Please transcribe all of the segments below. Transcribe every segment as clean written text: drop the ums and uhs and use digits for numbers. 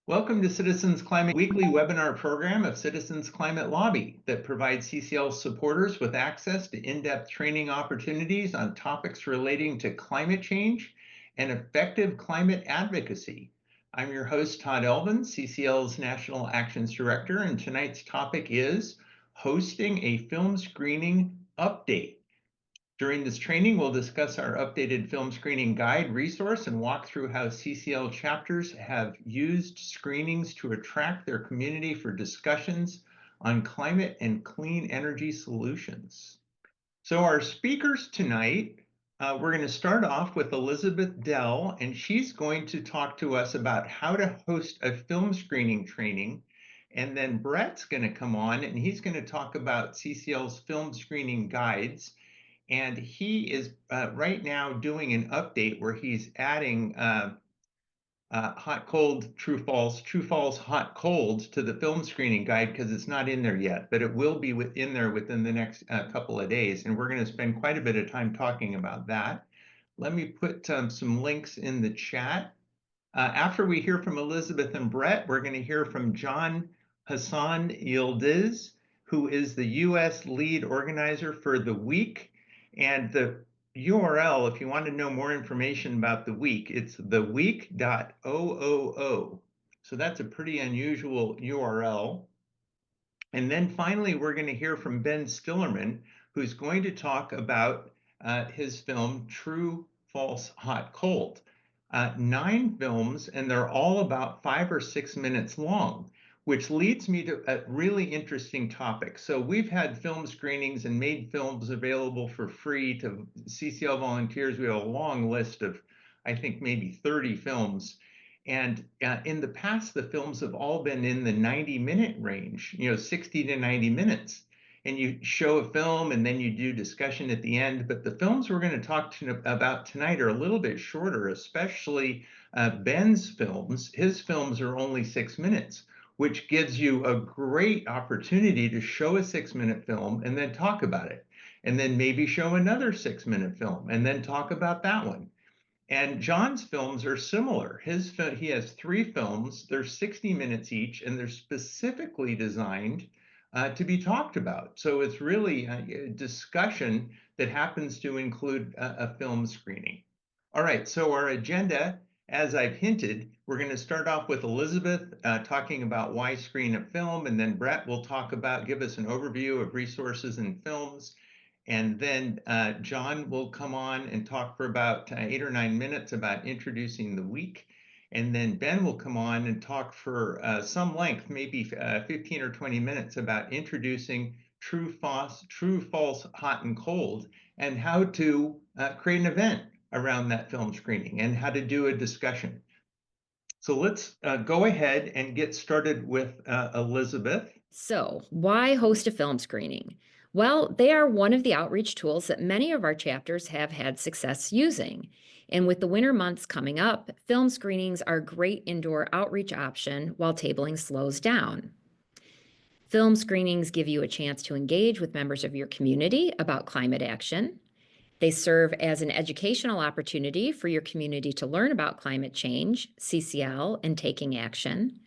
Welcome to Citizens Climate Weekly webinar program of Citizens Climate Lobby that provides CCL supporters with access to in-depth training opportunities on topics relating to climate change and effective climate advocacy. I'm your host, Todd Elvin, CCL's National Actions Director, and tonight's topic is hosting a film screening update. During this training, we'll discuss our updated film screening guide resource and walk through how CCL chapters have used screenings to attract their community for discussions on climate and clean energy solutions. So our speakers tonight, we're going to start off with Elizabeth Dell, and she's going to talk to us about how to host a film screening training. And then Brett's going to come on, and he's going to talk about CCL's film screening guides. And he is right now doing an update where he's adding hot, cold, true, false, hot, cold to the film screening guide because it's not in there yet, but it will be in there within the next couple of days. And we're going to spend quite a bit of time talking about that. Let me put some links in the chat. After we hear from Elizabeth and Brett, we're going to hear from John Hassan Yildiz, who is the U.S. lead organizer for the week. And the URL, if you want to know more information about the week, it's theweek.oo. So that's a pretty unusual URL. And then finally, we're going to hear from Ben Stillerman, who's going to talk about his film, True, False, Hot, Cold. 9 films, and they're all about 5 or 6 minutes long, which leads me to a really interesting topic. So we've had film screenings and made films available for free to CCL volunteers. We have a long list of, I think, maybe 30 films. And in the past, the films have all been in the 90-minute range, 60 to 90 minutes. And you show a film and then you do discussion at the end. But the films we're going to talk about tonight are a little bit shorter, especially Ben's films. His films are only 6 minutes, which gives you a great opportunity to show a 6-minute film and then talk about it. And then maybe show another 6-minute film and then talk about that one. And John's films are similar. He has 3 films. They're 60 minutes each, and they're specifically designed to be talked about. So it's really a discussion that happens to include a film screening. All right, so our agenda, as I've hinted, we're going to start off with Elizabeth talking about why screen a film, and then Brett will give us an overview of resources and films. And then John will come on and talk for about 8 or 9 minutes about introducing the week. And then Ben will come on and talk for some length, maybe 15 or 20 minutes about introducing true, false, hot, and cold, and how to create an event around that film screening and how to do a discussion. So let's go ahead and get started with Elizabeth. So, why host a film screening? Well, they are one of the outreach tools that many of our chapters have had success using. And with the winter months coming up, film screenings are a great indoor outreach option while tabling slows down. Film screenings give you a chance to engage with members of your community about climate action. They serve as an educational opportunity for your community to learn about climate change, CCL, and taking action.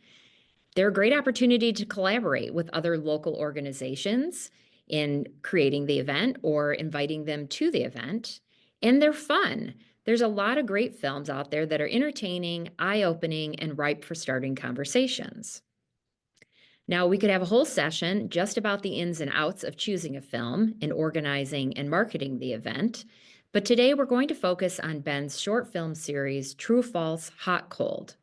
They're a great opportunity to collaborate with other local organizations in creating the event or inviting them to the event. And they're fun. There's a lot of great films out there that are entertaining, eye-opening, and ripe for starting conversations. Now, we could have a whole session just about the ins and outs of choosing a film and organizing and marketing the event. But today we're going to focus on Ben's short film series, True, False, Hot, Cold.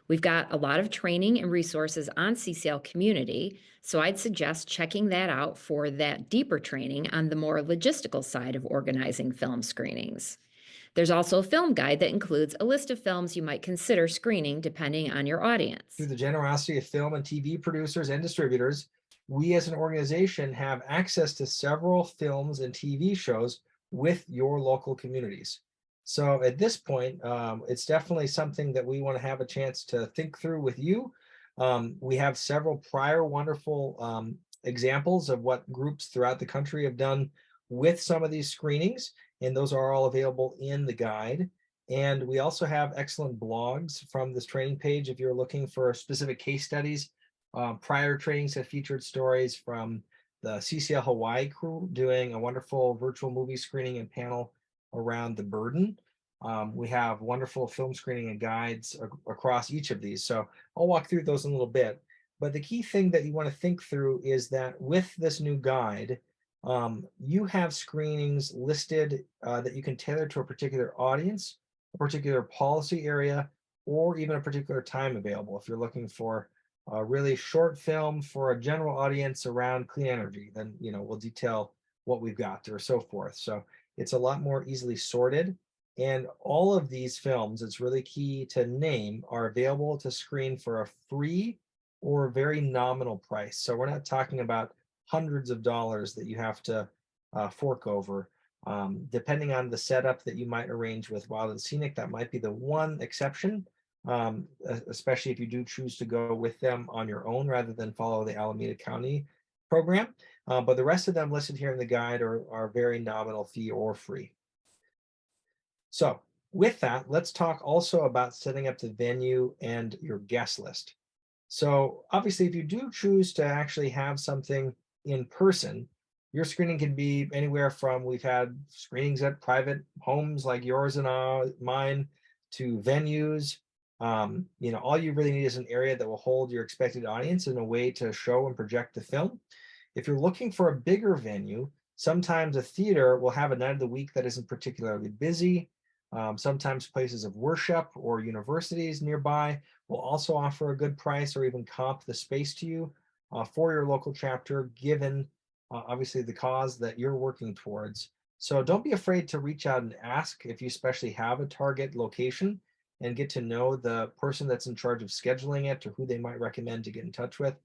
We've got a lot of training and resources on CCL Community, so I'd suggest checking that out for that deeper training on the more logistical side of organizing film screenings. There's also a film guide that includes a list of films you might consider screening depending on your audience. Through the generosity of film and TV producers and distributors, we as an organization have access to several films and TV shows with your local communities. So at this point, it's definitely something that we want to have a chance to think through with you. We have several prior wonderful examples of what groups throughout the country have done with some of these screenings, and those are all available in the guide. And we also have excellent blogs from this training page if you're looking for specific case studies. Prior trainings have featured stories from the CCL Hawaii crew doing a wonderful virtual movie screening and panel around The Burden. We have wonderful film screening and guides across each of these. So I'll walk through those in a little bit. But the key thing that you want to think through is that with this new guide, you have screenings listed that you can tailor to a particular audience, a particular policy area, or even a particular time available. If you're looking for a really short film for a general audience around clean energy, then we'll detail what we've got or so forth. So it's a lot more easily sorted. And all of these films, it's really key to name, are available to screen for a free or a very nominal price. So we're not talking about hundreds of dollars that you have to fork over. Depending on the setup that you might arrange with Wild and Scenic, that might be the one exception, especially if you do choose to go with them on your own rather than follow the Alameda County program. But the rest of them listed here in the guide are very nominal fee or free. So with that, let's talk also about setting up the venue and your guest list. So obviously, if you do choose to actually have something in person, your screening can be anywhere from, we've had screenings at private homes like yours and mine, to venues. All you really need is an area that will hold your expected audience and a way to show and project the film. If you're looking for a bigger venue, sometimes a theater will have a night of the week that isn't particularly busy. Sometimes places of worship or universities nearby will also offer a good price or even comp the space to you for your local chapter, given obviously the cause that you're working towards. So don't be afraid to reach out and ask if you especially have a target location, and get to know the person that's in charge of scheduling it or who they might recommend to get in touch with.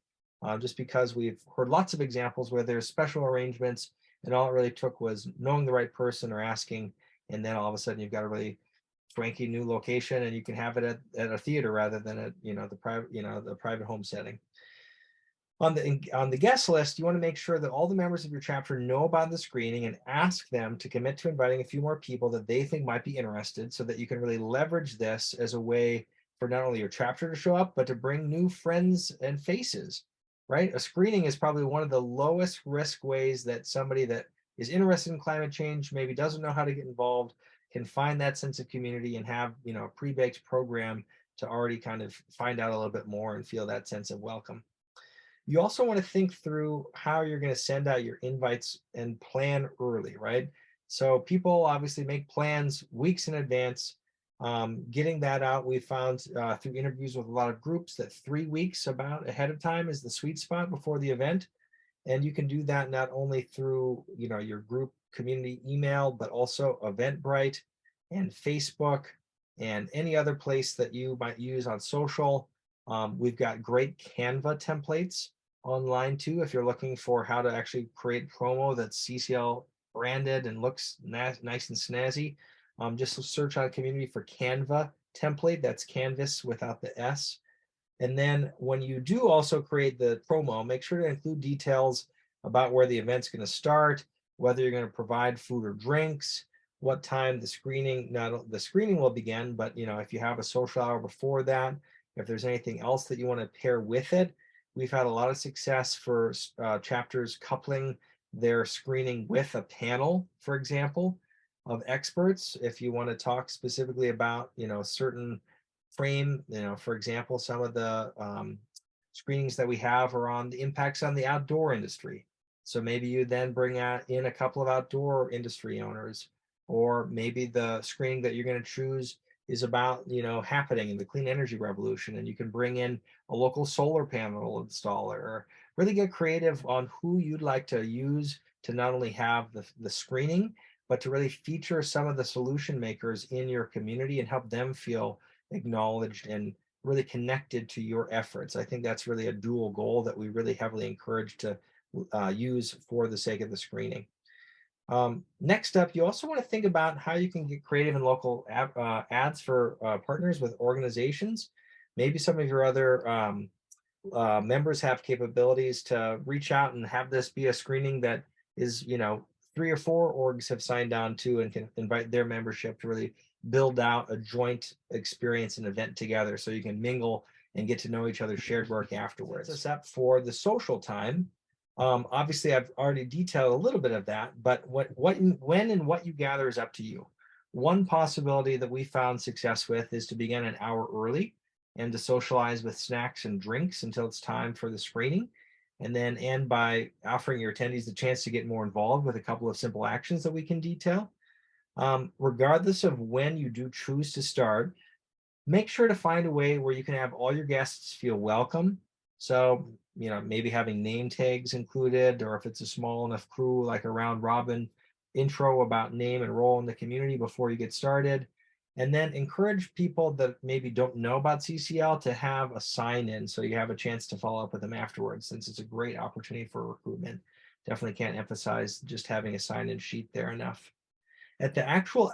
Just because we've heard lots of examples where there's special arrangements and all it really took was knowing the right person or asking, and then all of a sudden you've got a really swanky new location and you can have it at a theater rather than at the private home setting. On the guest list, you want to make sure that all the members of your chapter know about the screening and ask them to commit to inviting a few more people that they think might be interested, so that you can really leverage this as a way for not only your chapter to show up, but to bring new friends and faces, right? A screening is probably one of the lowest risk ways that somebody that is interested in climate change, maybe doesn't know how to get involved, can find that sense of community and have a pre-baked program to already kind of find out a little bit more and feel that sense of welcome. You also want to think through how you're going to send out your invites and plan early, right? So people obviously make plans weeks in advance. Getting that out, we found through interviews with a lot of groups that 3 weeks about ahead of time is the sweet spot before the event. And you can do that not only through your group community email, but also Eventbrite and Facebook and any other place that you might use on social. We've got great Canva templates online too, if you're looking for how to actually create promo that's CCL branded and looks nice and snazzy. Just search on community for Canva template. That's Canvas without the S. And then when you do also create the promo, make sure to include details about where the event's going to start, whether you're going to provide food or drinks, what time the screening will begin, but if you have a social hour before that, if there's anything else that you want to pair with it. We've had a lot of success for chapters coupling their screening with a panel, for example, of experts. If you want to talk specifically about certain frame, for example, some of the screenings that we have are on the impacts on the outdoor industry. So maybe you then bring in a couple of outdoor industry owners, or maybe the screening that you're going to choose is about happening in the clean energy revolution, and you can bring in a local solar panel installer, or really get creative on who you'd like to use to not only have the screening, but to really feature some of the solution makers in your community and help them feel acknowledged and really connected to your efforts. I think that's really a dual goal that we really heavily encourage to use for the sake of the screening. Next up, you also want to think about how you can get creative in local ads for partners with organizations. Maybe some of your other members have capabilities to reach out and have this be a screening that is, 3 or 4 orgs have signed on to and can invite their membership to really build out a joint experience and event together so you can mingle and get to know each other's shared work afterwards. Sets us up for the social time. Obviously, I've already detailed a little bit of that, but when and what you gather is up to you. One possibility that we found success with is to begin an hour early and to socialize with snacks and drinks until it's time for the screening, and then end by offering your attendees the chance to get more involved with a couple of simple actions that we can detail. Regardless of when you do choose to start, make sure to find a way where you can have all your guests feel welcome. So, maybe having name tags included, or if it's a small enough crew, like a round robin intro about name and role in the community before you get started. And then encourage people that maybe don't know about CCL to have a sign in so you have a chance to follow up with them afterwards, since it's a great opportunity for recruitment. Definitely can't emphasize just having a sign in sheet there enough. At the actual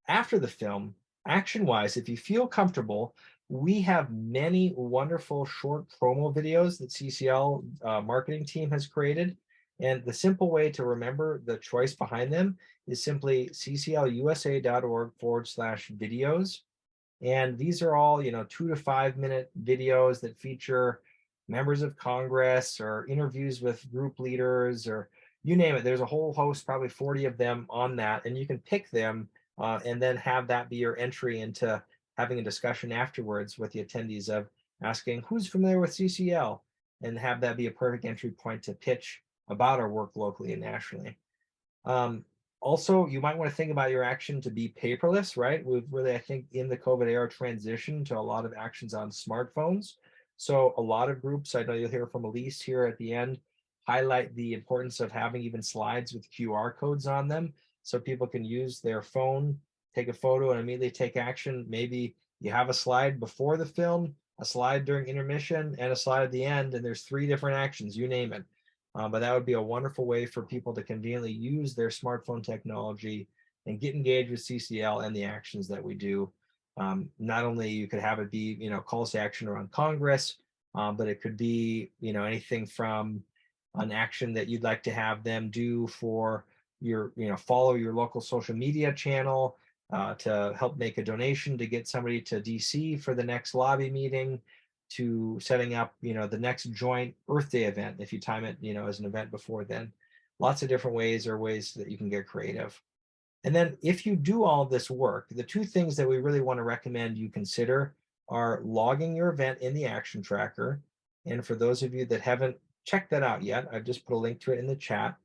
after the film, action wise, if you feel comfortable, we have many wonderful short promo videos that CCL marketing team has created. And the simple way to remember the choice behind them is simply cclusa.org/videos. And these are all, 2 to 5 minute videos that feature members of Congress or interviews with group leaders, or you name it. There's a whole host, probably 40 of them on that. And you can pick them and then have that be your entry into having a discussion afterwards with the attendees of asking who's familiar with CCL, and have that be a perfect entry point to pitch about our work locally and nationally. Um, Also, you might want to think about your action to be paperless, right? We've really, I think, in the COVID era, transitioned to a lot of actions on smartphones. So a lot of groups, I know you'll hear from Elise here at the end, highlight the importance of having even slides with QR codes on them so people can use their phone, take a photo, and immediately take action. Maybe you have a slide before the film, a slide during intermission, and a slide at the end, and there's 3 different actions, you name it. But that would be a wonderful way for people to conveniently use their smartphone technology and get engaged with CCL and the actions that we do. Not only you could have it be, calls to action around Congress, but it could be, anything from an action that you'd like to have them do for your, follow your local social media channel, to help make a donation to get somebody to DC for the next lobby meeting, to setting up, the next joint Earth Day event if you time it, as an event before then. Lots of different ways that you can get creative. And then if you do all of this work, the 2 things that we really want to recommend you consider are logging your event in the action tracker. And for those of you that haven't checked that out yet, I've just put a link to it in the chat.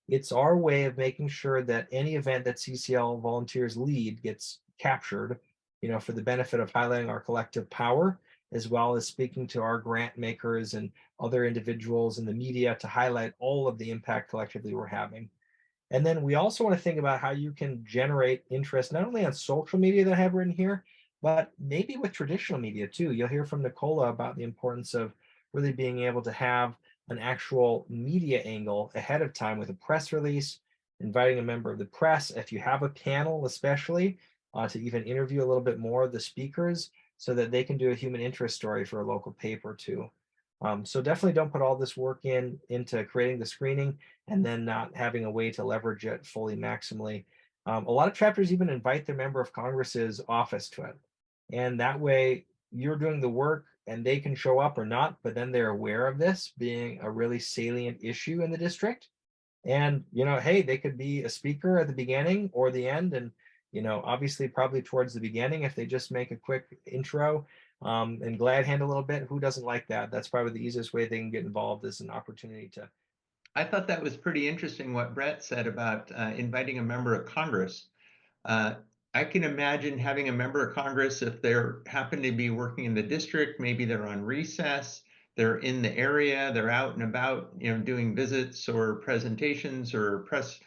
It's our way of making sure that any event that CCL volunteers lead gets captured, for the benefit of highlighting our collective power, as well as speaking to our grant makers and other individuals in the media to highlight all of the impact collectively we're having. And then we also want to think about how you can generate interest, not only on social media that I have written here, but maybe with traditional media too. You'll hear from Nicola about the importance of really being able to have an actual media angle ahead of time with a press release, inviting a member of the press, if you have a panel especially, to even interview a little bit more of the speakers so that they can do a human interest story for a local paper too. So definitely don't put all this work into creating the screening and then not having a way to leverage it fully maximally. A lot of chapters even invite their member of Congress's office to it. And that way you're doing the work and they can show up or not, but then they're aware of this being a really salient issue in the district. And, hey, they could be a speaker at the beginning or the end. And, obviously probably towards the beginning, if they just make a quick intro, and glad hand a little bit, who doesn't like that? That's probably the easiest way they can get involved, is an opportunity to. I thought that was pretty interesting what Brett said about inviting a member of Congress. Uh, I can imagine having a member of Congress, if they're happen to be working in the district, maybe they're on recess, they're in the area, they're out and about, doing visits or presentations or press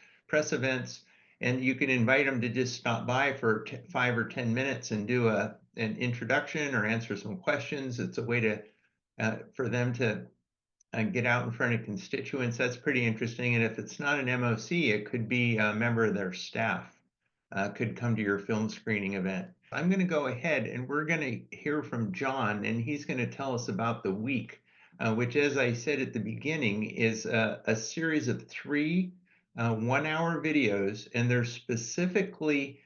events, and you can invite them to just stop by for 5 or 10 minutes and do an introduction or answer some questions. It's a way to for them to get out in front of constituents. That's pretty interesting. And if it's not an MOC, it could be a member of their staff could come to your film screening event. I'm going to go ahead and we're going to hear from John, and he's going to tell us about the week, which, as I said at the beginning, is a series of 3 1-hour videos, and they're specifically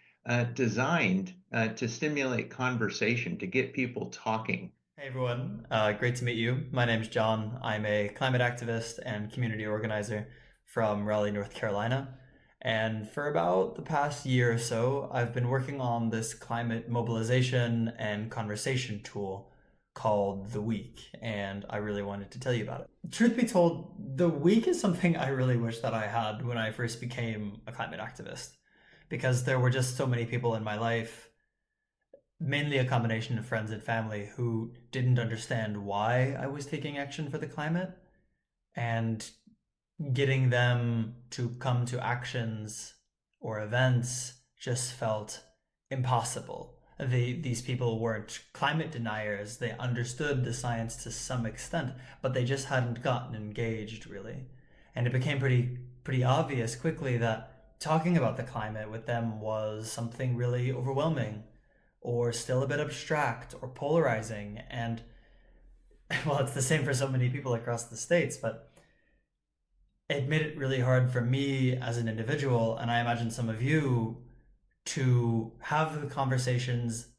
designed to stimulate conversation, to get people talking. Hey everyone, great to meet you. My name's John. I'm a climate activist and community organizer from Raleigh, North Carolina. And for about the past year or so, I've been working on this climate mobilization and conversation tool called The Week, and I really wanted to tell you about it. Truth be told, The Week is something I really wish that I had when I first became a climate activist, because there were just so many people in my life, mainly a combination of friends and family, who didn't understand why I was taking action for the climate, and getting them to come to actions or events just felt impossible. These people weren't climate deniers. They understood the science to some extent, but they just hadn't gotten engaged really. And it became pretty obvious quickly that talking about the climate with them was something really overwhelming, or still a bit abstract or polarizing. And well, it's the same for so many people across the states, but it made it really hard for me as an individual, and I imagine some of you, to have the conversations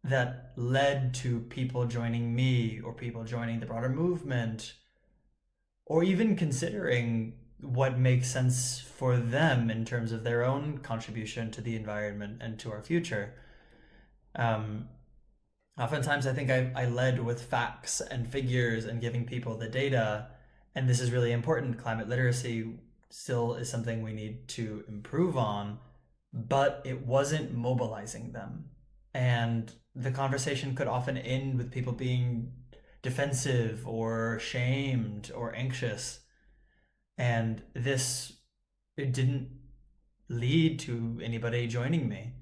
that led to people joining me or people joining the broader movement, or even considering what makes sense for them in terms of their own contribution to the environment and to our future. Oftentimes, I think I led with facts and figures and giving people the data, and this is really important. Climate literacy still is something we need to improve on, but it wasn't mobilizing them. And the conversation could often end with people being defensive or shamed or anxious. And it didn't lead to anybody joining me.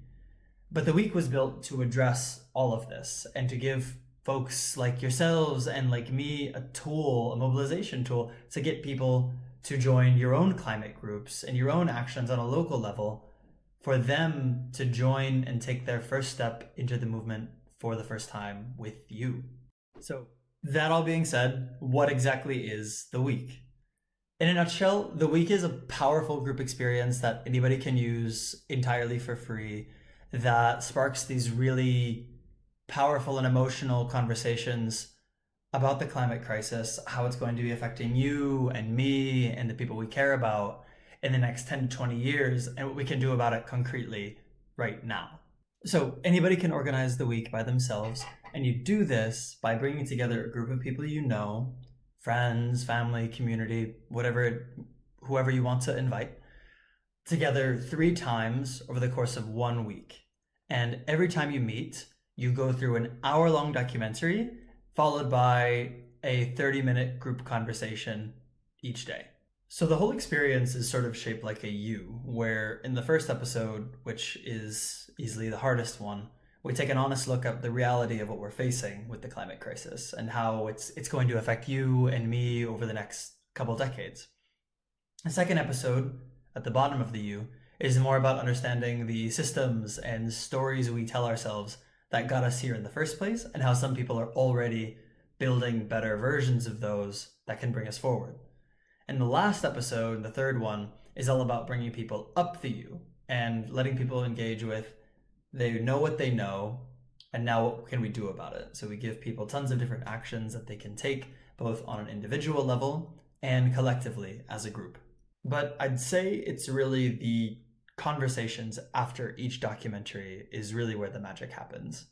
But the week was built to address all of this and to give folks like yourselves and like me a tool, a mobilization tool, to get people to join your own climate groups and your own actions on a local level, for them to join and take their first step into the movement for the first time with you. So that all being said, what exactly is the week? In a nutshell, the week is a powerful group experience that anybody can use entirely for free, that sparks these really powerful and emotional conversations about the climate crisis, how it's going to be affecting you and me and the people we care about in the next 10 to 20 years, and what we can do about it concretely right now. So anybody can organize the week by themselves, and you do this by bringing together a group of people you know, friends, family, community, whoever you want to invite, together 3 times over the course of 1 week. And every time you meet, you go through an hour-long documentary followed by a 30-minute group conversation each day. So the whole experience is sort of shaped like a U, where in the first episode, which is easily the hardest one, we take an honest look at the reality of what we're facing with the climate crisis and how it's going to affect you and me over the next couple decades. The second episode, at the bottom of the U, is more about understanding the systems and stories we tell ourselves that got us here in the first place, and how some people are already building better versions of those that can bring us forward. And the last episode, the third one, is all about bringing people up the U and letting people engage with, they know what they know, and now what can we do about it? So we give people tons of different actions that they can take, both on an individual level and collectively as a group. But I'd say it's really the conversations after each documentary is really where the magic happens.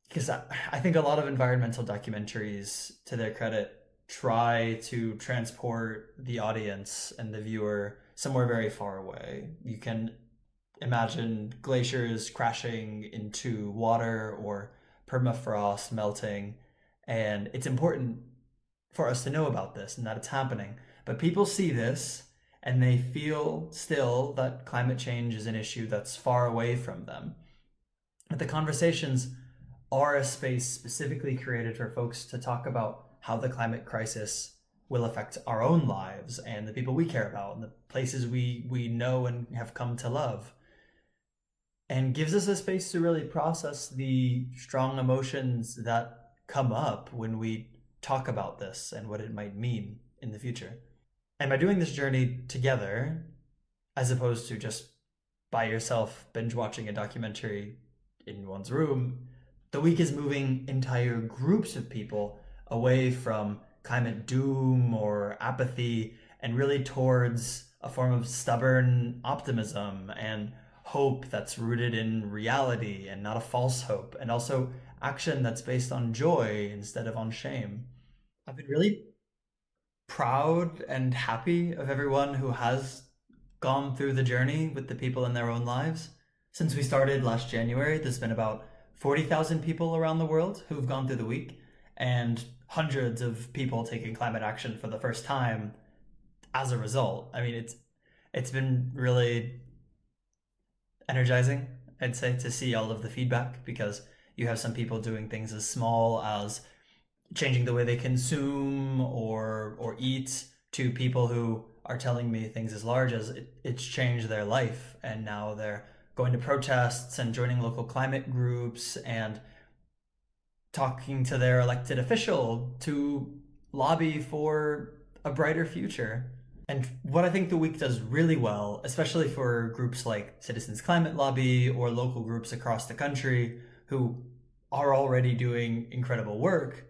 Because I think a lot of environmental documentaries, to their credit, try to transport the audience and the viewer somewhere very far away. You can imagine glaciers crashing into water or permafrost melting, and it's important for us to know about this and that it's happening. But people see this and they feel still that climate change is an issue that's far away from them. But the conversations are a space specifically created for folks to talk about how the climate crisis will affect our own lives and the people we care about and the places we know and have come to love, and gives us a space to really process the strong emotions that come up when we talk about this and what it might mean in the future. And by doing this journey together, as opposed to just by yourself binge watching a documentary in one's room. The week is moving entire groups of people away from climate doom or apathy and really towards a form of stubborn optimism and hope that's rooted in reality and not a false hope, and also action that's based on joy instead of on shame. I've been really proud and happy of everyone who has gone through the journey with the people in their own lives. Since we started last January, there's been about 40,000 people around the world who've gone through the week, and hundreds of people taking climate action for the first time as a result. I mean, it's been really energizing, I'd say, to see all of the feedback, because you have some people doing things as small as changing the way they consume or eat, to people who are telling me things as large as it's changed their life, and now they're going to protests and joining local climate groups and talking to their elected official to lobby for a brighter future. And what I think the week does really well, especially for groups like Citizens Climate Lobby or local groups across the country who are already doing incredible work,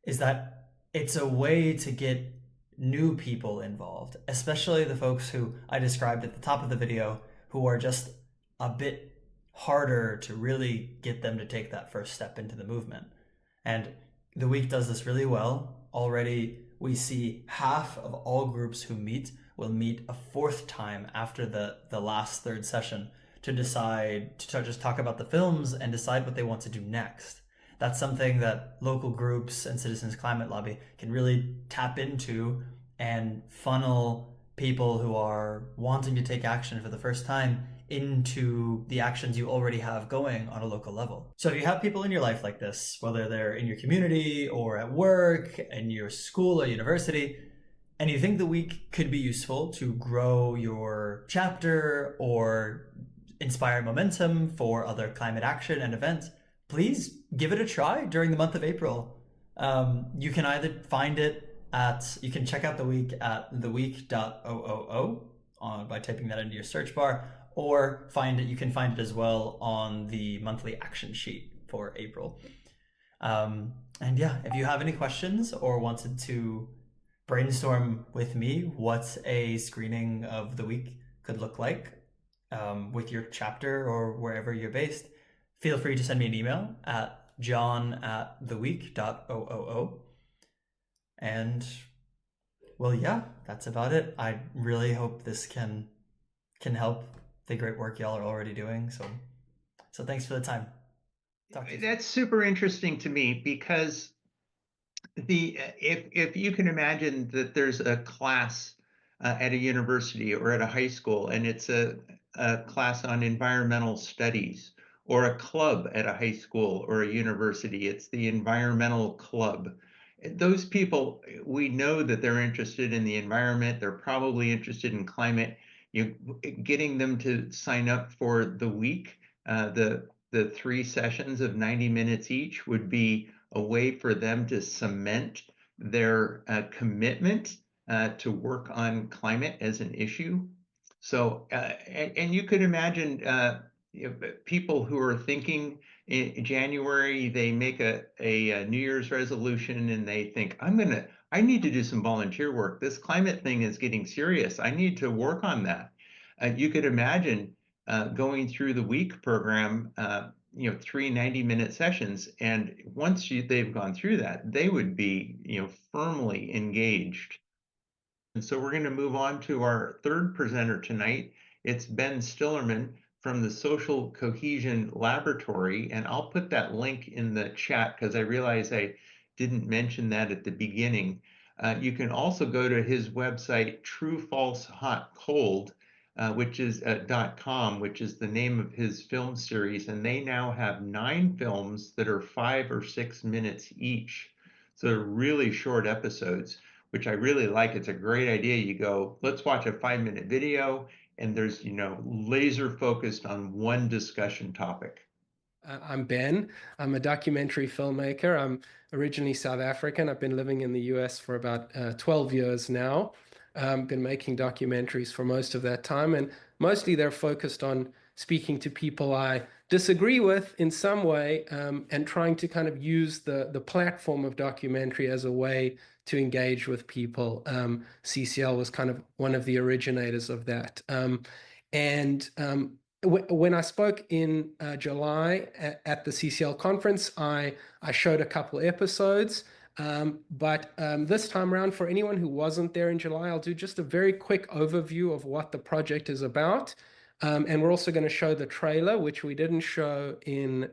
is that it's a way to get new people involved, especially the folks who I described at the top of the video, who are just a bit harder to really get them to take that first step into the movement. And the week does this really well. Already, we see half of all groups who meet will meet a fourth time after the last third session to decide to just talk about the films and decide what they want to do next. That's something that local groups and Citizens Climate Lobby can really tap into and funnel people who are wanting to take action for the first time into the actions you already have going on a local level. So if you have people in your life like this, whether they're in your community or at work, in your school or university, and you think the week could be useful to grow your chapter or inspire momentum for other climate action and events, please give it a try during the month of April. You can either find it you can check out the week at theweek.ooo by typing that into your search bar, or you can find it as well on the monthly action sheet for April. And yeah, if you have any questions or wanted to brainstorm with me what a screening of the week could look like with your chapter or wherever you're based, feel free to send me an email at john@theweek.ooo. And well, yeah, that's about it. I really hope this can help the great work y'all are already doing. So thanks for the time. Talk to you soon. That's super interesting to me because if you can imagine that there's a class at a university or at a high school, and it's a class on environmental studies, or a club at a high school or a university, it's the environmental club. Those people, we know that they're interested in the environment. They're probably interested in climate. Getting them to sign up for the week, the 3 sessions of 90 minutes each, would be a way for them to cement their commitment to work on climate as an issue. So, and you could imagine people who are thinking in January, they make a New Year's resolution and they think, I need to do some volunteer work. This climate thing is getting serious. I need to work on that. You could imagine going through the week program, 3 90-minute sessions, and once they've gone through that, they would be, firmly engaged. And so we're going to move on to our third presenter tonight. It's Ben Stillerman from the Social Cohesion Laboratory, and I'll put that link in the chat because I realize I didn't mention that at the beginning. You can also go to his website, True, False, Hot, Cold, which is .com, which is the name of his film series, and they now have 9 films that are 5 or 6 minutes each. So they're really short episodes, which I really like. It's a great idea. You go, let's watch a 5-minute video, and there's, laser focused on one discussion topic. I'm Ben. I'm a documentary filmmaker. I'm originally South African. I've been living in the US for about 12 years now. Been making documentaries for most of that time. And mostly they're focused on speaking to people I disagree with in some way, and trying to kind of use the platform of documentary as a way to engage with people. CCL was kind of one of the originators of that. When I spoke in July at the CCL conference, I showed a couple episodes. But this time around, for anyone who wasn't there in July, I'll do just a very quick overview of what the project is about. And we're also going to show the trailer, which we didn't show in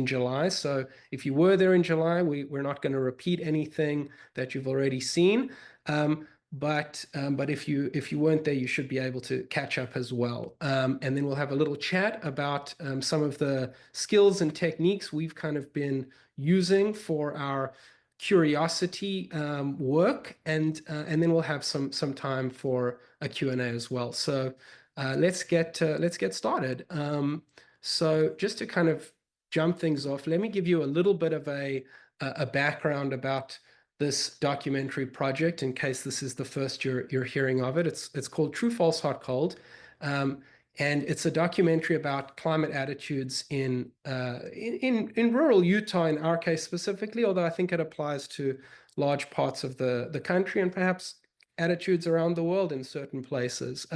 July. So if you were there in July, we're not going to repeat anything that you've already seen. But if you weren't there, you should be able to catch up as well. And then we'll have a little chat about some of the skills and techniques we've kind of been using for our curiosity work, and then we'll have some time for a Q&A as well. So let's get started. So just to kind of jump things off, let me give you a little bit of a background about this documentary project in case this is the first you're hearing of it. It's called True, False, Hot, Cold. And it's a documentary about climate attitudes in rural Utah, in our case specifically, although I think it applies to large parts of the country and perhaps attitudes around the world in certain places.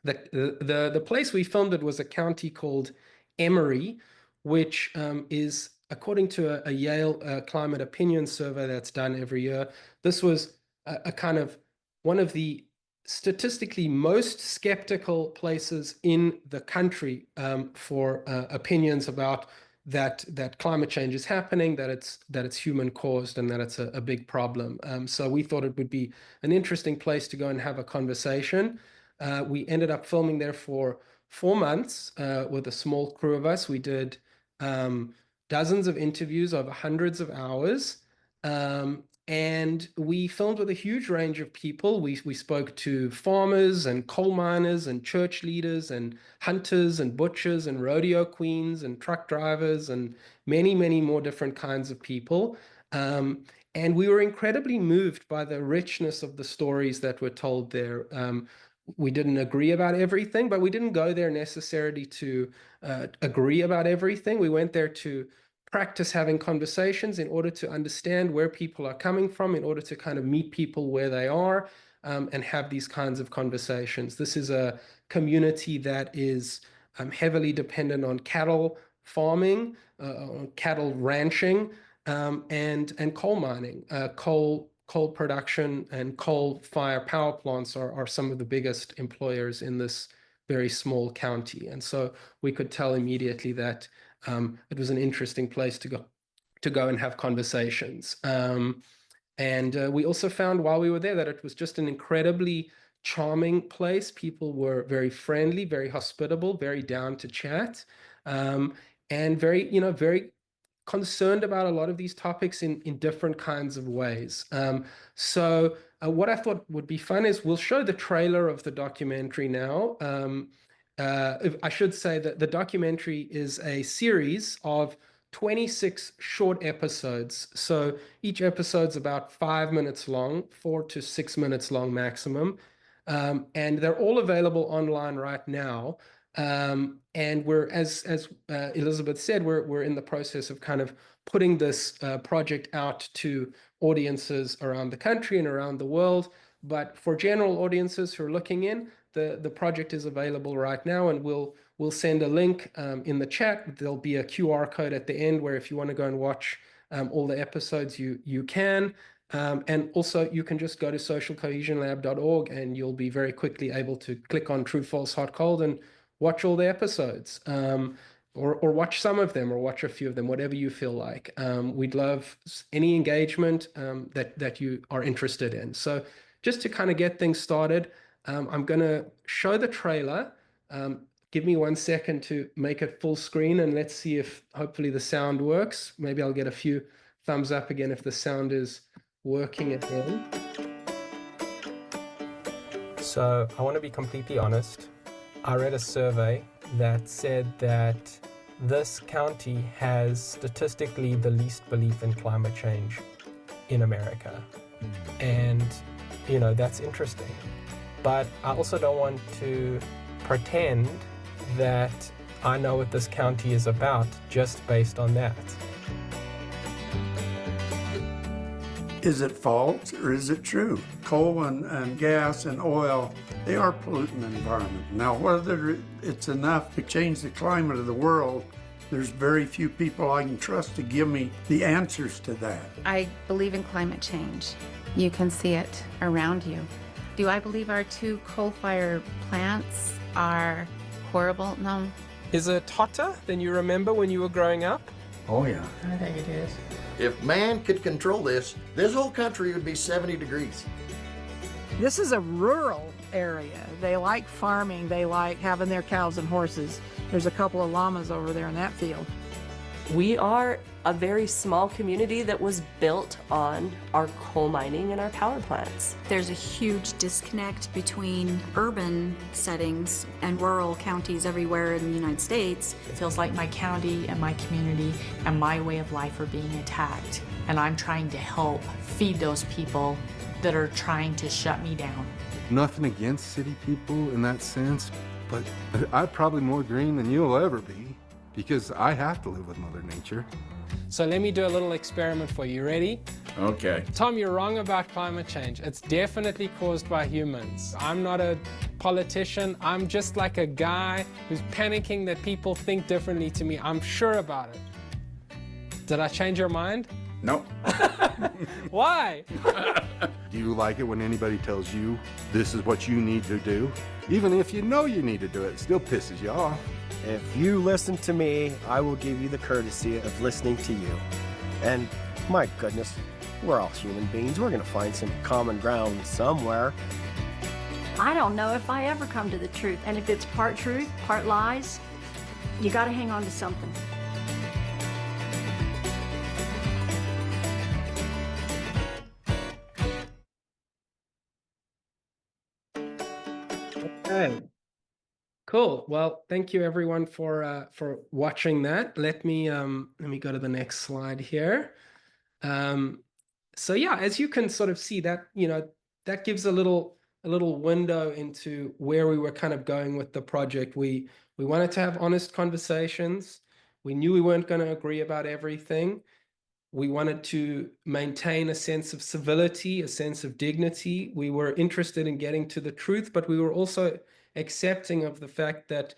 The place we filmed it was a county called Emory, which is, according to a Yale climate opinion survey that's done every year, this was a kind of one of the statistically most skeptical places in the country for opinions about that climate change is happening, that it's human caused, and that it's a big problem. So we thought it would be an interesting place to go and have a conversation. We ended up filming there for 4 months with a small crew of us. We did dozens of interviews over hundreds of hours. And we filmed with a huge range of people. We spoke to farmers and coal miners and church leaders and hunters and butchers and rodeo queens and truck drivers and many, many more different kinds of people. And we were incredibly moved by the richness of the stories that were told there. We didn't agree about everything, but we didn't go there necessarily to agree about everything. We went there to practice having conversations in order to understand where people are coming from, in order to kind of meet people where they are, and have these kinds of conversations. This is a community that is heavily dependent on cattle farming, cattle ranching, and coal mining. Coal production and coal-fire power plants are some of the biggest employers in this very small county. And so we could tell immediately that it was an interesting place to go and have conversations. And we also found while we were there that it was just an incredibly charming place. People were very friendly, very hospitable, very down to chat, and very concerned about a lot of these topics in different kinds of ways. So what I thought would be fun is we'll show the trailer of the documentary now. I should say that the documentary is a series of 26 short episodes. So each episode's about 5 minutes long, 4 to 6 minutes long maximum. And they're all available online right now. And we're, as Elizabeth said, we're in the process of kind of putting this project out to audiences around the country and around the world. But for general audiences who are looking in, the project is available right now, and we'll send a link in the chat. There'll be a QR code at the end where if you want to go and watch all the episodes, you can. And also you can just go to socialcohesionlab.org and you'll be very quickly able to click on True, False, Hot, Cold and watch all the episodes, or watch some of them, or watch a few of them, whatever you feel like. We'd love any engagement that you are interested in. So just to kind of get things started, I'm going to show the trailer. Give me 1 second to make it full screen, and let's see if hopefully the sound works. Maybe I'll get a few thumbs up again if the sound is working again. So I want to be completely honest. I read a survey that said that this county has statistically the least belief in climate change in America. And, that's interesting. but I also don't want to pretend that I know what this county is about just based on that. Is it false or is it true? Coal and gas and oil, they are polluting the environment. Now, whether it's enough to change the climate of the world, there's very few people I can trust to give me the answers to that. I believe in climate change. You can see it around you. Do I believe our 2 coal-fired plants are horrible? No. Is it hotter than you remember when you were growing up? Oh yeah. I think it is. If man could control this whole country would be 70 degrees. This is a rural area. They like farming. They like having their cows and horses. There's a couple of llamas over there in that field. We are a very small community that was built on our coal mining and our power plants. There's a huge disconnect between urban settings and rural counties everywhere in the United States. It feels like my county and my community and my way of life are being attacked. And I'm trying to help feed those people that are trying to shut me down. Nothing against city people in that sense, but I'm probably more green than you'll ever be because I have to live with Mother Nature. So let me do a little experiment for you. Ready? Okay. Tom, you're wrong about climate change. It's definitely caused by humans. I'm not a politician. I'm just like a guy who's panicking that people think differently to me. I'm sure about it. Did I change your mind? Nope. Why? Do you like it when anybody tells you this is what you need to do? Even if you know you need to do it, it still pisses you off. If you listen to me, I will give you the courtesy of listening to you. And my goodness, we're all human beings. We're gonna find some common ground somewhere. I don't know if I ever come to the truth. And if it's part truth, part lies, you got to hang on to something. Okay. Cool. Well, thank you everyone for watching that. Let me go to the next slide here. So yeah, as you can sort of see that, that gives a little window into where we were kind of going with the project. We wanted to have honest conversations. We knew we weren't going to agree about everything. We wanted to maintain a sense of civility, a sense of dignity. We were interested in getting to the truth, but we were also accepting of the fact that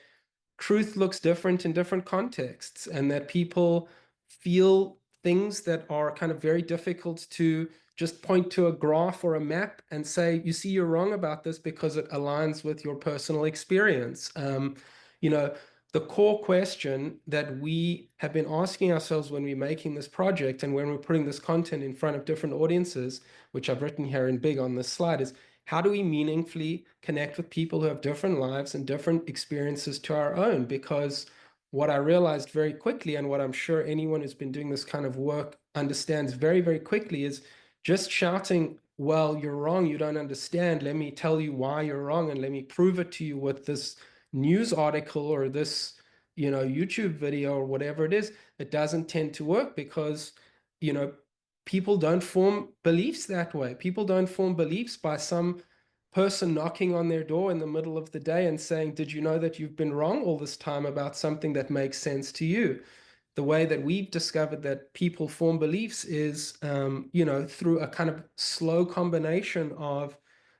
truth looks different in different contexts and that people feel things that are kind of very difficult to just point to a graph or a map and say, you see, you're wrong about this because it aligns with your personal experience. The core question that we have been asking ourselves when we're making this project and when we're putting this content in front of different audiences, which I've written here in big on this slide, is how do we meaningfully connect with people who have different lives and different experiences to our own? Because what I realized very quickly, and what I'm sure anyone who's been doing this kind of work understands very, very quickly, is just shouting, well, you're wrong, you don't understand, let me tell you why you're wrong, and let me prove it to you with this news article or this, YouTube video or whatever it is. It doesn't tend to work because, people don't form beliefs that way. People don't form beliefs by some person knocking on their door in the middle of the day and saying, did you know that you've been wrong all this time about something that makes sense to you? The way that we've discovered that people form beliefs is, through a kind of slow combination of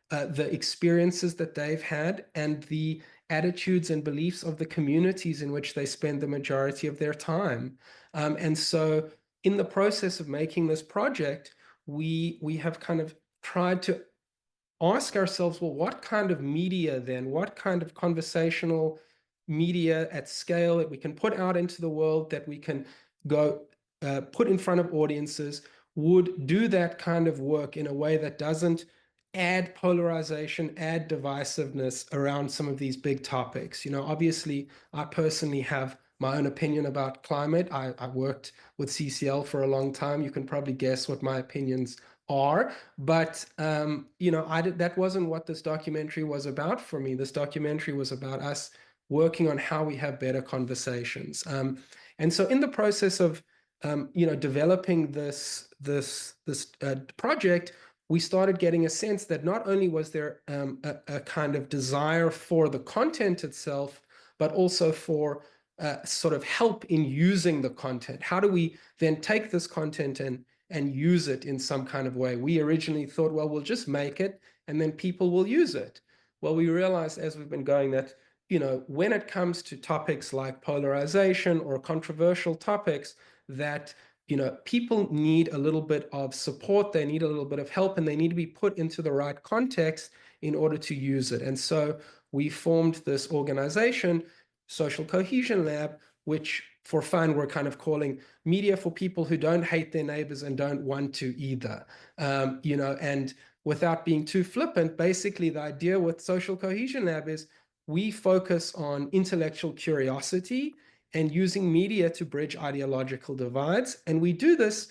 the experiences that they've had and the attitudes and beliefs of the communities in which they spend the majority of their time. And so in the process of making this project, we have kind of tried to ask ourselves, well, what kind of media then, what kind of conversational media at scale that we can put out into the world, that we can go put in front of audiences, would do that kind of work in a way that doesn't add polarization, add divisiveness around some of these big topics. Obviously, I personally have my own opinion about climate. I worked with CCL for a long time. You can probably guess what my opinions are, but that wasn't what this documentary was about for me. This documentary was about us working on how we have better conversations. And so in the process of developing this project, we started getting a sense that not only was there a kind of desire for the content itself, but also for sort of help in using the content. How do we then take this content and use it in some kind of way? We originally thought, well, we'll just make it and then people will use it. Well, we realized as we've been going that, when it comes to topics like polarization or controversial topics, that people need a little bit of support, they need a little bit of help, and they need to be put into the right context in order to use it. And so we formed this organization, Social Cohesion Lab, which for fun we're kind of calling media for people who don't hate their neighbors and don't want to either. And without being too flippant, basically the idea with Social Cohesion Lab is we focus on intellectual curiosity and using media to bridge ideological divides. And we do this,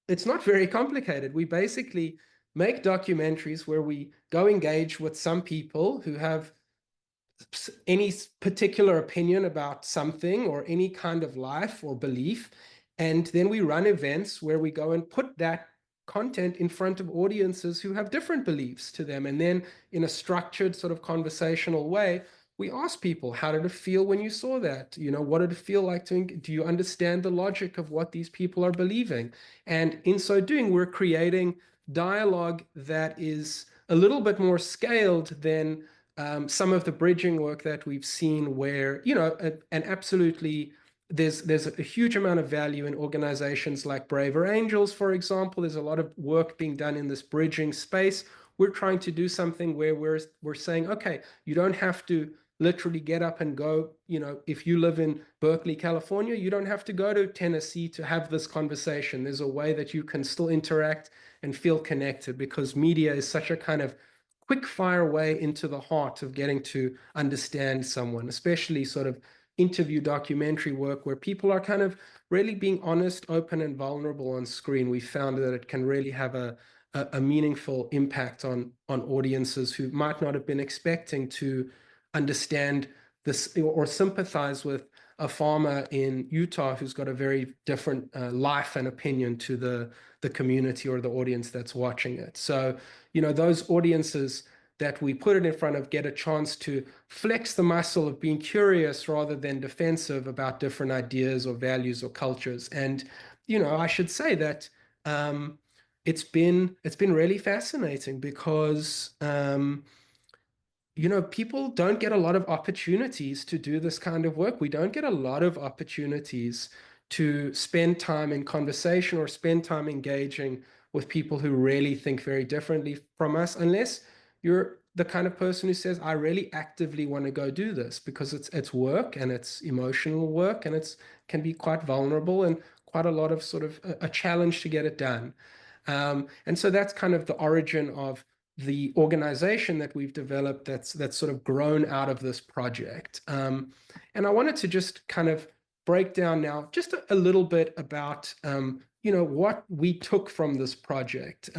it's not very complicated. We basically make documentaries where we go engage with some people who have any particular opinion about something or any kind of life or belief. And then we run events where we go and put that content in front of audiences who have different beliefs to them. And then in a structured sort of conversational way, we ask people, how did it feel when you saw that? What did it feel like do you understand the logic of what these people are believing? And in so doing, we're creating dialogue that is a little bit more scaled than some of the bridging work that we've seen where, and absolutely there's a huge amount of value in organizations like Braver Angels, for example. There's a lot of work being done in this bridging space. We're trying to do something where we're saying, okay, you don't have to literally get up and go, if you live in Berkeley, California, you don't have to go to Tennessee to have this conversation. There's a way that you can still interact and feel connected, because media is such a kind of quick fire way into the heart of getting to understand someone, especially sort of interview documentary work where people are kind of really being honest, open, and vulnerable on screen. We found that it can really have a meaningful impact on audiences who might not have been expecting to understand this or sympathize with a farmer in Utah who's got a very different life and opinion to the community or the audience that's watching it. So, those audiences that we put it in front of get a chance to flex the muscle of being curious rather than defensive about different ideas or values or cultures. And, I should say that it's been really fascinating because people don't get a lot of opportunities to do this kind of work. We don't get a lot of opportunities to spend time in conversation or spend time engaging with people who really think very differently from us, unless you're the kind of person who says, I really actively want to go do this, because it's work and it's emotional work and it's can be quite vulnerable and quite a lot of sort of a challenge to get it done. And so that's kind of the origin of the organization that we've developed that's sort of grown out of this project. And I wanted to just kind of break down now just a little bit about what we took from this project.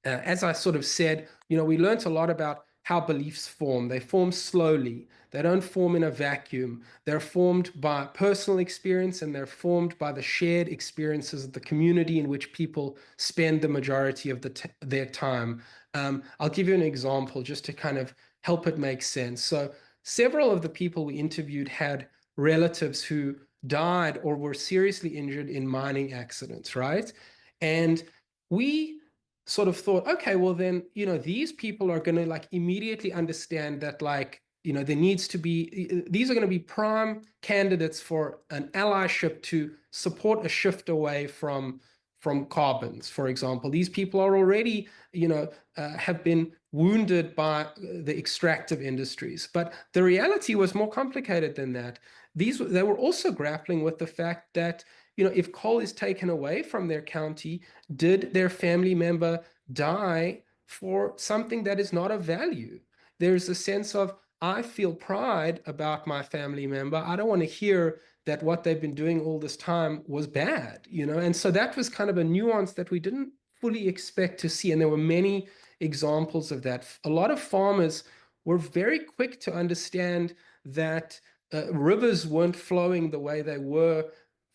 As I sort of said, we learned a lot about how beliefs form. They form slowly. They don't form in a vacuum. They're formed by personal experience, and they're formed by the shared experiences of the community in which people spend the majority of their time. I'll give you an example just to kind of help it make sense. So several of the people we interviewed had relatives who died or were seriously injured in mining accidents, right? And we sort of thought, okay, well then, these people are going to like immediately understand that there needs to be, these are going to be prime candidates for an allyship to support a shift away from carbons, for example. These people are already, have been wounded by the extractive industries. But the reality was more complicated than that. They were also grappling with the fact that, if coal is taken away from their county, did their family member die for something that is not of value? There's a sense of, I feel pride about my family member. I don't want to hear that what they've been doing all this time was bad, And so that was kind of a nuance that we didn't fully expect to see. And there were many examples of that. A lot of farmers were very quick to understand that rivers weren't flowing the way they were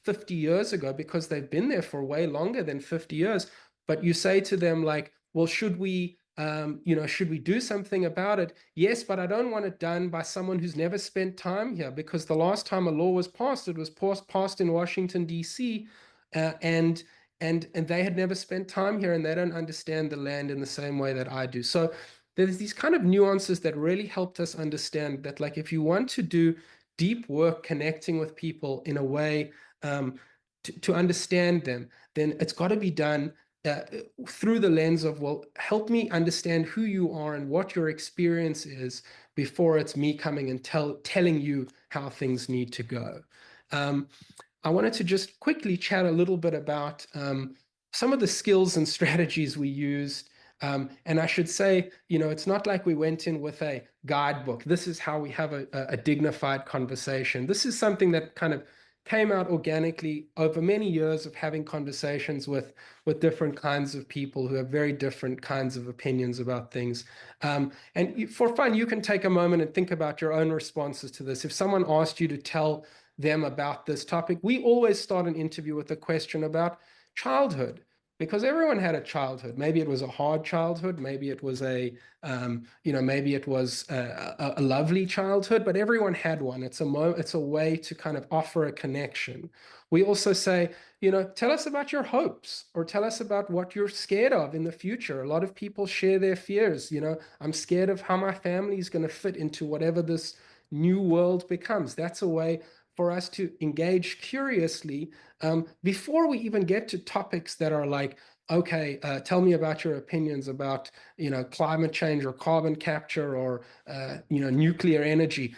50 years ago, because they've been there for way longer than 50 years. but you say to them like, well, should we do something about it? Yes, but I don't want it done by someone who's never spent time here, because the last time a law was passed, it was passed in Washington, D.C., and they had never spent time here, and they don't understand the land in the same way that I do. So there's these kind of nuances that really helped us understand that, like, if you want to do deep work connecting with people in a way to understand them, then it's got to be done through the lens of, well, help me understand who you are and what your experience is before it's me coming and telling you how things need to go. I wanted to just quickly chat a little bit about some of the skills and strategies we used. And I should say, it's not like we went in with a guidebook. This is how we have a dignified conversation. This is something that kind of came out organically over many years of having conversations with different kinds of people who have very different kinds of opinions about things. And for fun, you can take a moment and think about your own responses to this. If someone asked you to tell them about this topic, we always start an interview with a question about childhood, because everyone had a childhood. Maybe it was a hard childhood, maybe it was maybe it was a lovely childhood, but everyone had one. It's a way to kind of offer a connection. We also say, tell us about your hopes, or tell us about what you're scared of in the future. A lot of people share their fears. I'm scared of how my family is going to fit into whatever this new world becomes. That's a way for us to engage curiously before we even get to topics that are like, okay, tell me about your opinions about, climate change or carbon capture or, nuclear energy.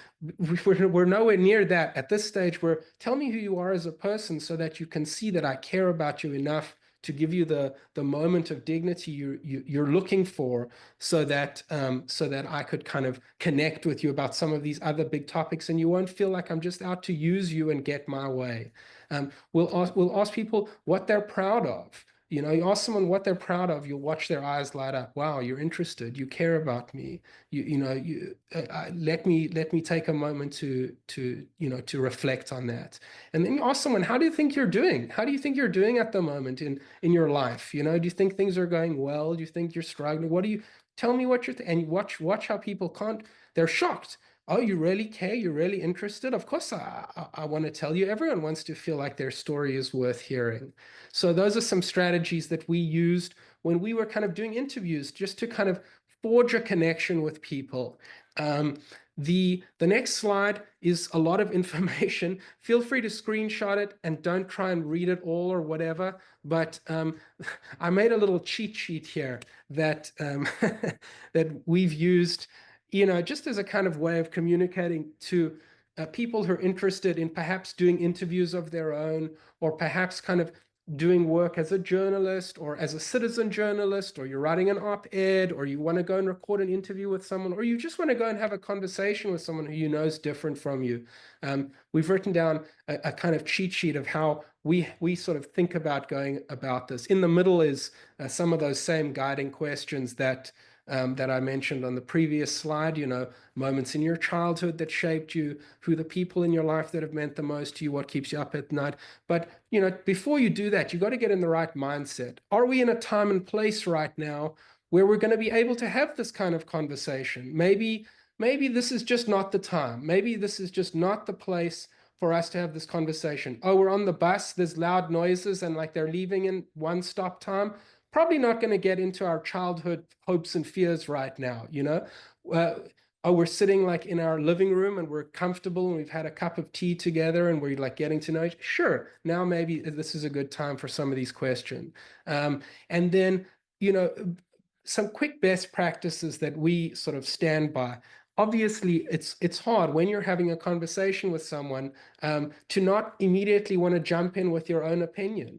We're nowhere near that at this stage. Tell me who you are as a person so that you can see that I care about you enough to give you the moment of dignity you're looking for, so that I could kind of connect with you about some of these other big topics, and you won't feel like I'm just out to use you and get my way. We'll ask people what they're proud of. You ask someone what they're proud of, you'll watch their eyes light up. Wow, you're interested. You care about me. Let me take a moment to reflect on that. And then you ask someone, how do you think you're doing? How do you think you're doing at the moment in your life? Do you think things are going well? Do you think you're struggling? Tell me what you're and watch how people can't. They're shocked. Oh, you really care? You're really interested? Of course, I want to tell you. Everyone wants to feel like their story is worth hearing. So those are some strategies that we used when we were kind of doing interviews, just to kind of forge a connection with people. The next slide is a lot of information. Feel free to screenshot it and don't try and read it all or whatever. But I made a little cheat sheet here that that we've used, just as a kind of way of communicating to people who are interested in perhaps doing interviews of their own, or perhaps kind of doing work as a journalist or as a citizen journalist, or you're writing an op-ed, or you want to go and record an interview with someone, or you just want to go and have a conversation with someone who you know is different from you. We've written down a kind of cheat sheet of how we sort of think about going about this. In the middle is some of those same guiding questions that I mentioned on the previous slide, moments in your childhood that shaped you, who the people in your life that have meant the most to you, what keeps you up at night. But, before you do that, you got to get in the right mindset. Are we in a time and place right now where we're going to be able to have this kind of conversation? Maybe this is just not the time. Maybe this is just not the place for us to have this conversation. Oh, we're on the bus, there's loud noises and like they're leaving in one stop time. Probably not going to get into our childhood hopes and fears right now, oh, we're sitting like in our living room and we're comfortable and we've had a cup of tea together and we're like getting to know each other. Sure, now maybe this is a good time for some of these questions. And then, some quick best practices that we sort of stand by. Obviously, it's hard when you're having a conversation with someone to not immediately want to jump in with your own opinion,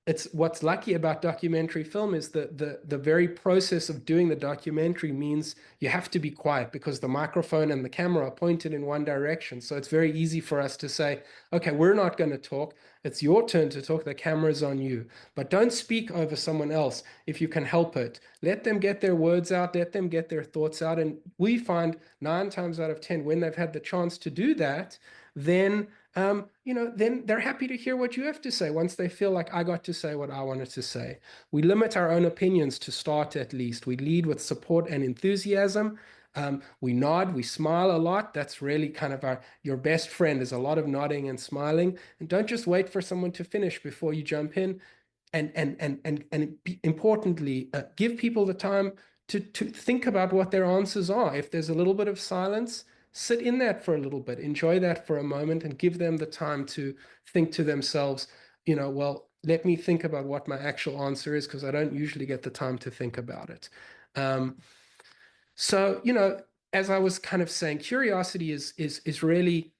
It's what's lucky about documentary film is the very process of doing the documentary means you have to be quiet because the microphone and the camera are pointed in one direction. So it's very easy for us to say, okay, we're not going to talk. It's your turn to talk. The camera's on you. But don't speak over someone else if you can help it. Let them get their words out. Let them get their thoughts out. And we find 9 times out of 10 when they've had the chance to do that, then then they're happy to hear what you have to say once they feel like I got to say what I wanted to say. We limit our own opinions to start at least. We lead with support and enthusiasm. We nod, we smile a lot. That's really kind of your best friend, is a lot of nodding and smiling. And don't just wait for someone to finish before you jump in. And importantly, give people the time to think about what their answers are. If there's a little bit of silence, sit in that for a little bit, enjoy that for a moment, and give them the time to think to themselves, well, let me think about what my actual answer is, because I don't usually get the time to think about it. So, as I was kind of saying, curiosity is really,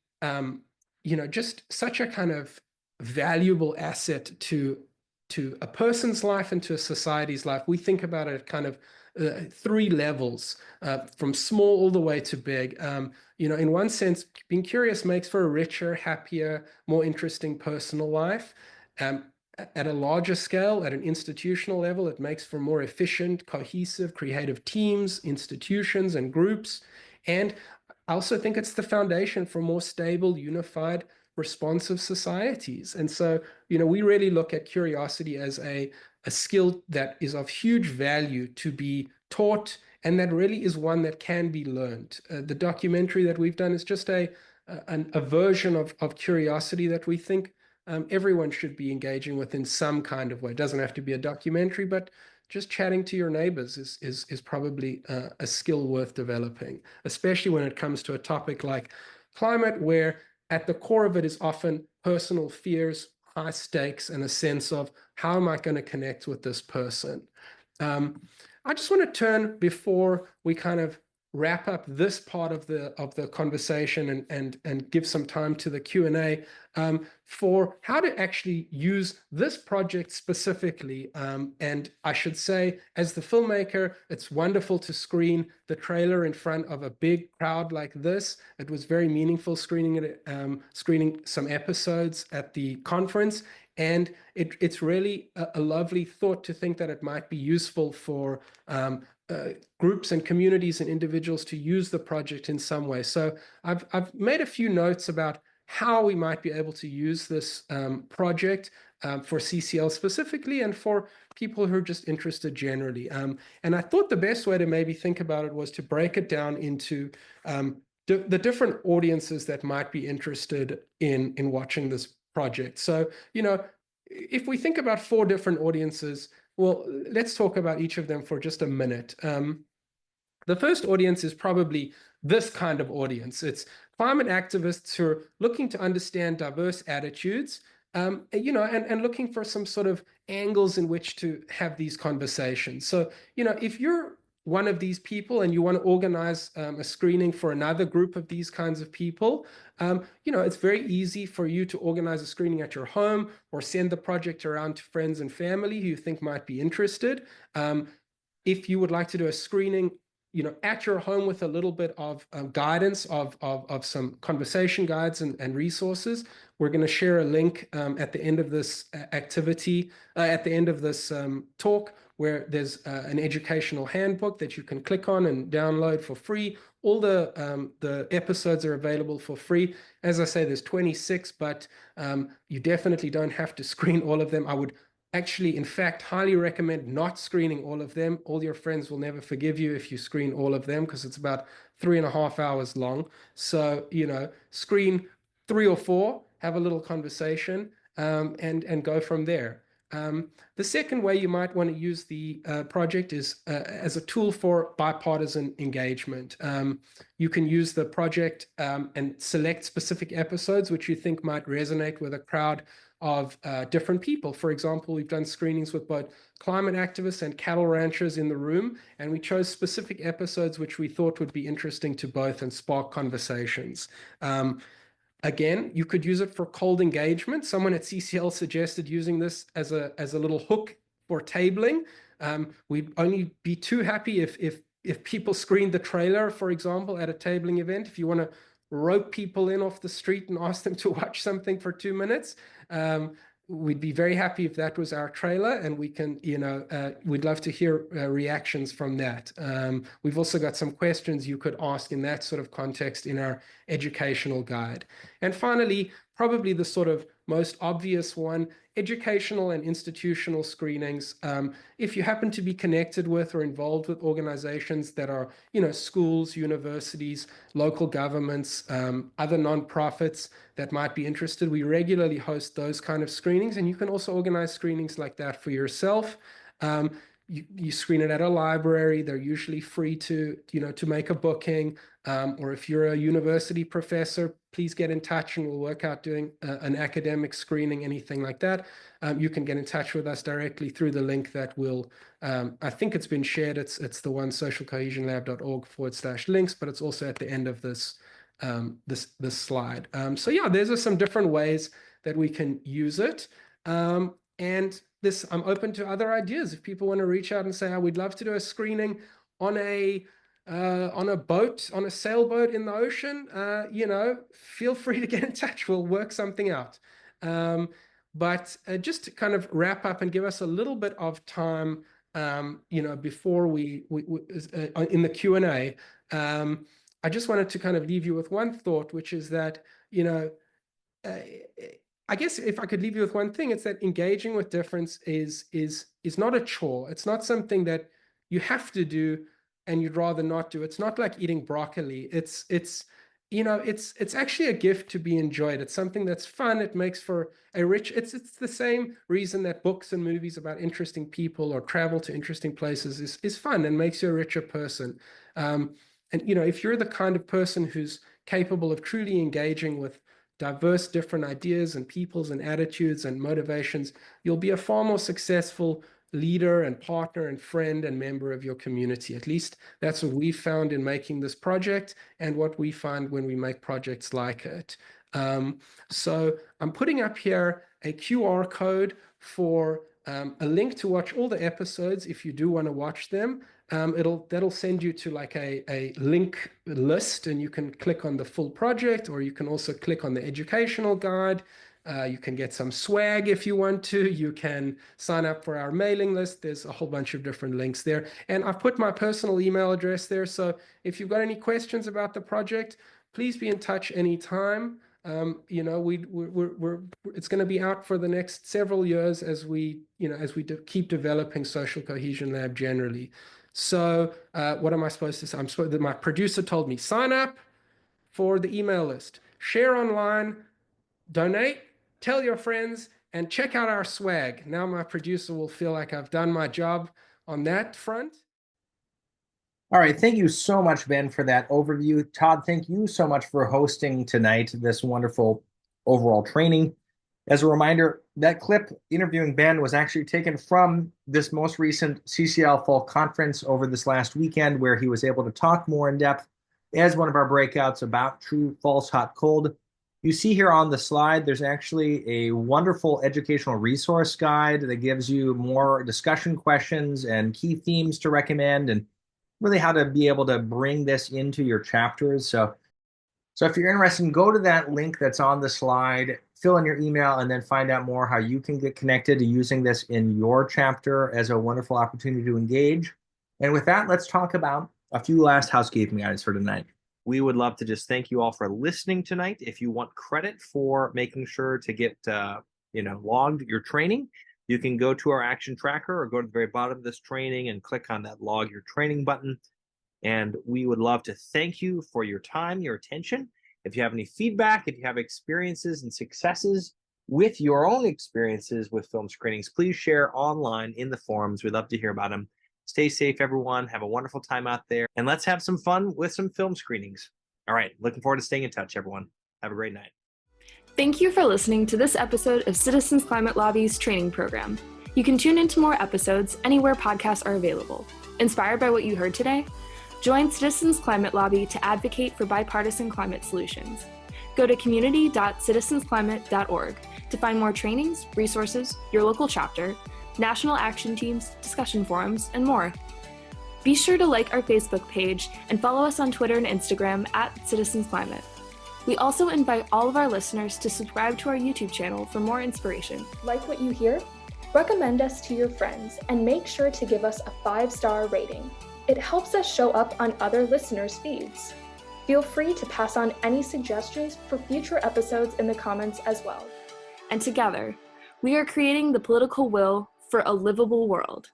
just such a kind of valuable asset to a person's life and to a society's life. We think about it at kind of three levels, from small all the way to big. In one sense, being curious makes for a richer, happier, more interesting personal life. At a larger scale, at an institutional level, it makes for more efficient, cohesive, creative teams, institutions, and groups. And I also think it's the foundation for more stable, unified, responsive societies. And so, we really look at curiosity as a skill that is of huge value to be taught, and that really is one that can be learned. The documentary that we've done is just a version of curiosity that we think everyone should be engaging with in some kind of way. It doesn't have to be a documentary, but just chatting to your neighbors is probably a skill worth developing, especially when it comes to a topic like climate, where at the core of it is often personal fears, high stakes, and a sense of, how am I going to connect with this person? I just want to turn, before we kind of wrap up this part of the conversation and give some time to the Q&A, for how to actually use this project specifically. And I should say, as the filmmaker, it's wonderful to screen the trailer in front of a big crowd like this. It was very meaningful screening some episodes at the conference. And it's really a lovely thought to think that it might be useful for groups and communities and individuals to use the project in some way. So I've made a few notes about how we might be able to use this project for CCL specifically, and for people who are just interested generally. And I thought the best way to maybe think about it was to break it down into the different audiences that might be interested in watching this project. So, if we think about 4 different audiences, well, let's talk about each of them for just a minute. The first audience is probably this kind of audience. It's climate activists who are looking to understand diverse attitudes, and looking for some sort of angles in which to have these conversations. So, if you're one of these people and you want to organize a screening for another group of these kinds of people, it's very easy for you to organize a screening at your home, or send the project around to friends and family who you think might be interested. If you would like to do a screening, at your home with a little bit of guidance of some conversation guides and resources, we're going to share a link at the end of this activity, at the end of this talk, where there's an educational handbook that you can click on and download for free. All the episodes are available for free. As I say, there's 26, but you definitely don't have to screen all of them. I would actually, in fact, highly recommend not screening all of them. All your friends will never forgive you if you screen all of them, because it's about 3.5 hours long. So, screen 3 or 4, have a little conversation, and go from there. The second way you might want to use the project is as a tool for bipartisan engagement. You can use the project and select specific episodes which you think might resonate with a crowd of different people. For example, we've done screenings with both climate activists and cattle ranchers in the room, and we chose specific episodes which we thought would be interesting to both and spark conversations. Again, you could use it for cold engagement. Someone at CCL suggested using this as a little hook for tabling. We'd only be too happy if people screened the trailer, for example, at a tabling event. If you want to rope people in off the street and ask them to watch something for 2 minutes, we'd be very happy if that was our trailer, and we can, we'd love to hear reactions from that. We've also got some questions you could ask in that sort of context in our educational guide. And finally, probably the sort of most obvious one, educational and institutional screenings. If you happen to be connected with or involved with organizations that are, schools, universities, local governments, other nonprofits that might be interested, we regularly host those kind of screenings, and you can also organize screenings like that for yourself. You screen it at a library. They're usually free to make a booking. Or if you're a university professor, please get in touch and we'll work out doing an academic screening, anything like that. You can get in touch with us directly through the link that will, I think it's been shared. It's the one socialcohesionlab.org/links, but it's also at the end of this slide. So yeah, there's some different ways that we can use it. And I'm open to other ideas. If people want to reach out and say, we'd love to do a screening on a boat, on a sailboat in the ocean, feel free to get in touch. We'll work something out. But just to kind of wrap up and give us a little bit of time, before we in the Q&A, I just wanted to kind of leave you with one thought, which is that, I guess if I could leave you with one thing, it's that engaging with difference is not a chore. It's not something that you have to do and you'd rather not do. It's not like eating broccoli. It's actually a gift to be enjoyed. It's something that's fun. It makes for a rich, it's the same reason that books and movies about interesting people or travel to interesting places is fun and makes you a richer person. And if you're the kind of person who's capable of truly engaging with diverse different ideas and peoples and attitudes and motivations, you'll be a far more successful leader and partner and friend and member of your community. At least that's what we found in making this project and what we find when we make projects like it. So I'm putting up here a QR code for a link to watch all the episodes if you do want to watch them. That'll send you to like a link list, and you can click on the full project, or you can also click on the educational guide. You can get some swag if you want to. You can sign up for our mailing list. There's a whole bunch of different links there. And I've put my personal email address there. So if you've got any questions about the project, please be in touch anytime. It's going to be out for the next several years as we keep developing Social Cohesion Lab generally. So what am I supposed to say? My producer told me, sign up for the email list, share online, donate, tell your friends, and check out our swag. Now my producer will feel like I've done my job on that front. All right, thank you so much, Ben, for that overview. Todd, thank you so much for hosting tonight this wonderful overall training. As a reminder, that clip interviewing Ben was actually taken from this most recent CCL Fall Conference over this last weekend, where he was able to talk more in depth as one of our breakouts about true, false, hot, cold. You see here on the slide, there's actually a wonderful educational resource guide that gives you more discussion questions and key themes to recommend, and really how to be able to bring this into your chapters. So if you're interested, go to that link that's on the slide, fill in your email, and then find out more how you can get connected to using this in your chapter as a wonderful opportunity to engage. And with that, let's talk about a few last housekeeping items for tonight. We would love to just thank you all for listening tonight. If you want credit for making sure to get logged your training, you can go to our action tracker or go to the very bottom of this training and click on that log your training button. And we would love to thank you for your time, your attention. If you have any feedback, if you have experiences and successes with your own experiences with film screenings, please share online in the forums. We'd love to hear about them. Stay safe, everyone. Have a wonderful time out there. And let's have some fun with some film screenings. All right. Looking forward to staying in touch, everyone. Have a great night. Thank you for listening to this episode of Citizens Climate Lobby's training program. You can tune into more episodes anywhere podcasts are available. Inspired by what you heard today? Join Citizens Climate Lobby to advocate for bipartisan climate solutions. Go to community.citizensclimate.org to find more trainings, resources, your local chapter, national action teams, discussion forums, and more. Be sure to like our Facebook page and follow us on Twitter and Instagram @CitizensClimate. We also invite all of our listeners to subscribe to our YouTube channel for more inspiration. Like what you hear? Recommend us to your friends and make sure to give us a 5-star rating. It helps us show up on other listeners' feeds. Feel free to pass on any suggestions for future episodes in the comments as well. And together, we are creating the political will for a livable world.